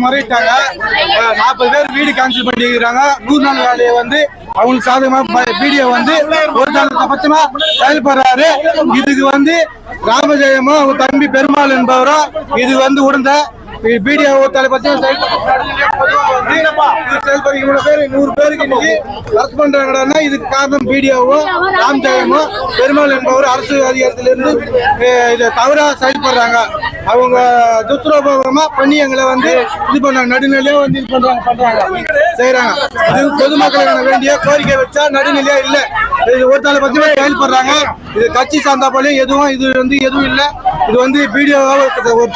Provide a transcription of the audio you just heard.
முறையிட்டாங்க 40 பேர் வீடு கேன்சல் பண்ணிக்கிறாங்க. 100 நாள் வேலையை வந்து அவங்களுக்கு சாதகமா வீடியோ வந்து ஒரு பட்சமா செயல்படுறாரு. இதுக்கு வந்து ராமஜெயமும் அவங்க தம்பி பெருமாள் என்பவரும் இது வந்து உடந்த வீடியோ இவ்வளவு பேர் 100 பேருக்கு இன்னைக்கு அரசு பண்றாங்கன்னா இதுக்கு காரணம் வீடியோவும் ராமஜெயமும் பெருமாள் என்பவர் அரசு அதிகாரத்திலிருந்து இதை தவறா செயல்படுறாங்க. அவங்க துஷ்பிரயோகமா பண்ணி எங்களை வந்து இது பண்றாங்க, நடுநிலையா வந்து இது பண்றாங்க செய்யறாங்க. இது பொதுமக்களுக்கான வேண்டிய கோரிக்கை வச்சா நடுநிலையா இல்ல, இது ஒரு தலை பட்சமா செயல்படுறாங்க. இது கட்சி சார்ந்தா போல எதுவும் இது வந்து எதுவும் இல்லை. இது வந்து வீடியோவா ஒரு